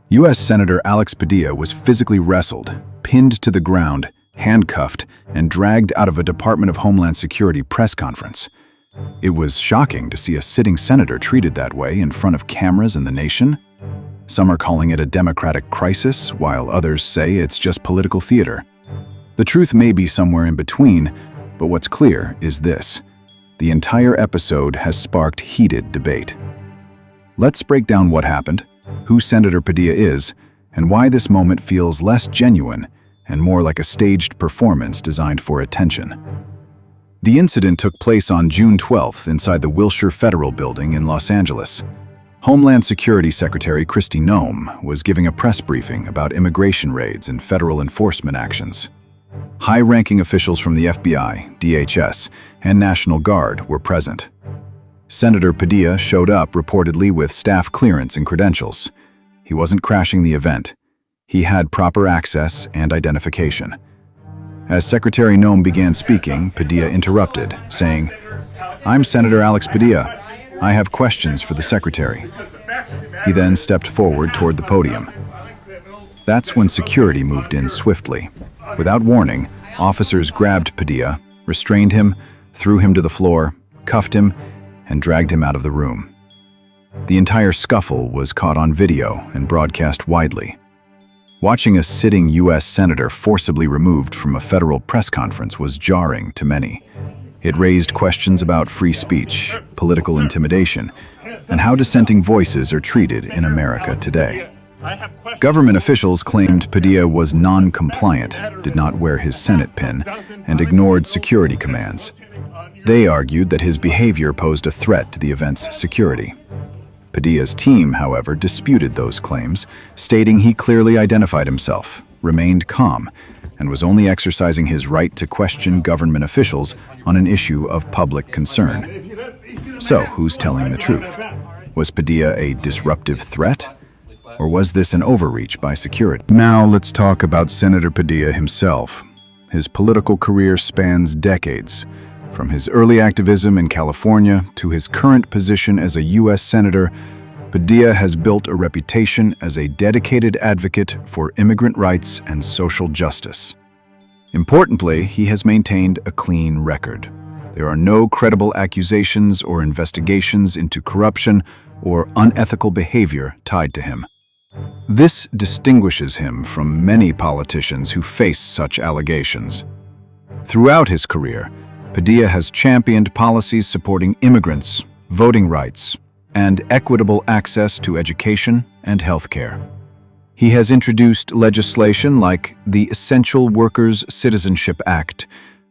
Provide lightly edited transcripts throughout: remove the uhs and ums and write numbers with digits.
U.S. Senator Alex Padilla was physically wrestled, pinned to the ground, handcuffed, and dragged out of a Department of Homeland Security press conference. It was shocking to see a sitting senator treated that way in front of cameras in the nation. Some are calling it a democratic crisis, while others say it's just political theater. The truth may be somewhere in between, but what's clear is this: the entire episode has sparked heated debate. Let's break down what happened, who Senator Padilla is, and why this moment feels less genuine and more like a staged performance designed for attention. The incident took place on June 12th inside the Wilshire Federal Building in Los Angeles. Homeland Security Secretary Kristi Noem was giving a press briefing about immigration raids and federal enforcement actions. High-ranking officials from the FBI, DHS, and National Guard were present. Senator Padilla showed up reportedly with staff clearance and credentials. He wasn't crashing the event. He had proper access and identification. As Secretary Noem began speaking, Padilla interrupted, saying, "I'm Senator Alex Padilla. I have questions for the Secretary." He then stepped forward toward the podium. That's when security moved in swiftly. Without warning, officers grabbed Padilla, restrained him, threw him to the floor, cuffed him, and dragged him out of the room. The entire scuffle was caught on video and broadcast widely. Watching a sitting U.S. senator forcibly removed from a federal press conference was jarring to many. It raised questions about free speech, political intimidation, and how dissenting voices are treated in America today. Government officials claimed Padilla was non-compliant, did not wear his Senate pin, and ignored security commands. They argued that his behavior posed a threat to the event's security. Padilla's team, however, disputed those claims, stating he clearly identified himself, remained calm, and was only exercising his right to question government officials on an issue of public concern. So, who's telling the truth? Was Padilla a disruptive threat? Or was this an overreach by security? Now let's talk about Senator Padilla himself. His political career spans decades. From his early activism in California to his current position as a U.S. Senator, Padilla has built a reputation as a dedicated advocate for immigrant rights and social justice. Importantly, he has maintained a clean record. There are no credible accusations or investigations into corruption or unethical behavior tied to him. This distinguishes him from many politicians who face such allegations. Throughout his career, Padilla has championed policies supporting immigrants, voting rights, and equitable access to education and health care. He has introduced legislation like the Essential Workers Citizenship Act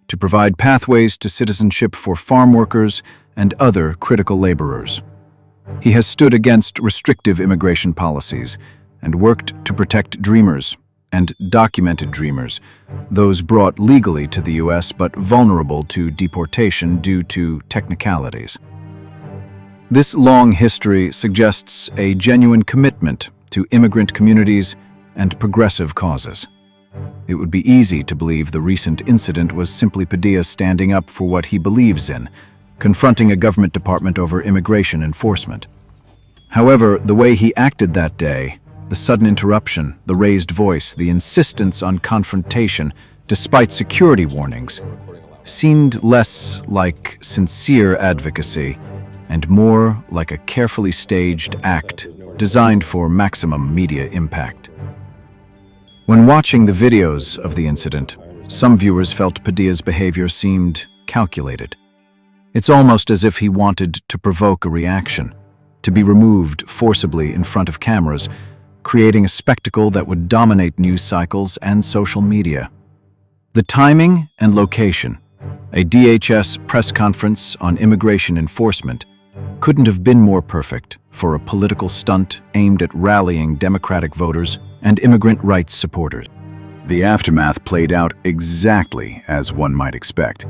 to provide pathways to citizenship for farm workers and other critical laborers. He has stood against restrictive immigration policies and worked to protect dreamers and documented dreamers, those brought legally to the U.S. but vulnerable to deportation due to technicalities. This long history suggests a genuine commitment to immigrant communities and progressive causes. It would be easy to believe the recent incident was simply Padilla standing up for what he believes in, confronting a government department over immigration enforcement. However, the way he acted that day, the sudden interruption, the raised voice, the insistence on confrontation, despite security warnings, seemed less like sincere advocacy and more like a carefully staged act designed for maximum media impact. When watching the videos of the incident, some viewers felt Padilla's behavior seemed calculated. It's almost as if he wanted to provoke a reaction, to be removed forcibly in front of cameras, creating a spectacle that would dominate news cycles and social media. The timing and location, a DHS press conference on immigration enforcement, couldn't have been more perfect for a political stunt aimed at rallying Democratic voters and immigrant rights supporters. The aftermath played out exactly as one might expect.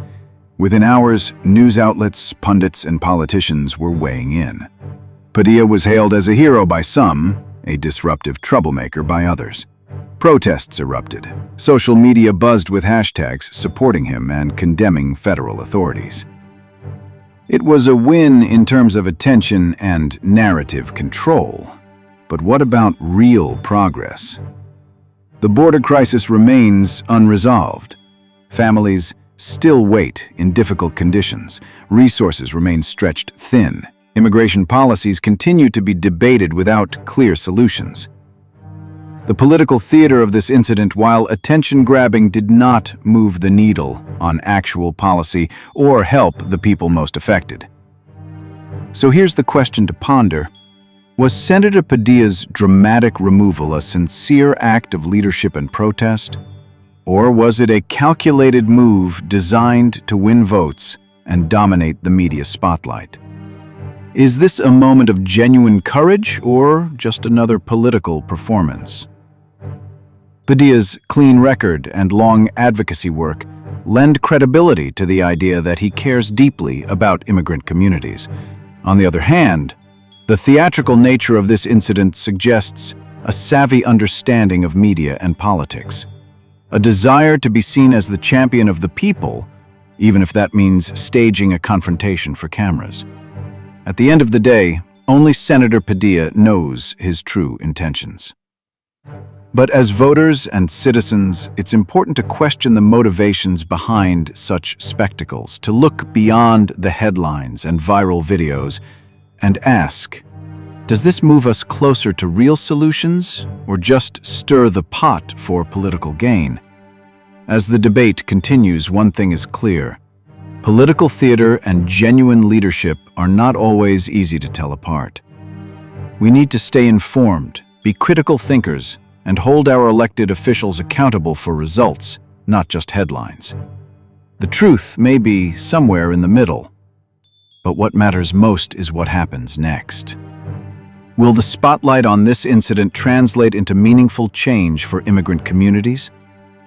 Within hours, news outlets, pundits, and politicians were weighing in. Padilla was hailed as a hero by some, a disruptive troublemaker by others. Protests erupted. Social media buzzed with hashtags supporting him and condemning federal authorities. It was a win in terms of attention and narrative control. But what about real progress? The border crisis remains unresolved. Families still wait in difficult conditions. Resources remain stretched thin. Immigration policies continue to be debated without clear solutions. The political theater of this incident, while attention-grabbing, did not move the needle on actual policy or help the people most affected. So here's the question to ponder. Was Senator Padilla's dramatic removal a sincere act of leadership and protest? Or was it a calculated move designed to win votes and dominate the media spotlight? Is this a moment of genuine courage or just another political performance? Padilla's clean record and long advocacy work lend credibility to the idea that he cares deeply about immigrant communities. On the other hand, the theatrical nature of this incident suggests a savvy understanding of media and politics, a desire to be seen as the champion of the people, even if that means staging a confrontation for cameras. At the end of the day, only Senator Padilla knows his true intentions. But as voters and citizens, it's important to question the motivations behind such spectacles, to look beyond the headlines and viral videos and ask, does this move us closer to real solutions or just stir the pot for political gain? As the debate continues, one thing is clear. Political theater and genuine leadership are not always easy to tell apart. We need to stay informed, be critical thinkers, and hold our elected officials accountable for results, not just headlines. The truth may be somewhere in the middle, but what matters most is what happens next. Will the spotlight on this incident translate into meaningful change for immigrant communities?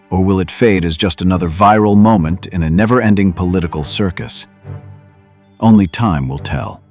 Or will it fade as just another viral moment in a never-ending political circus? Only time will tell.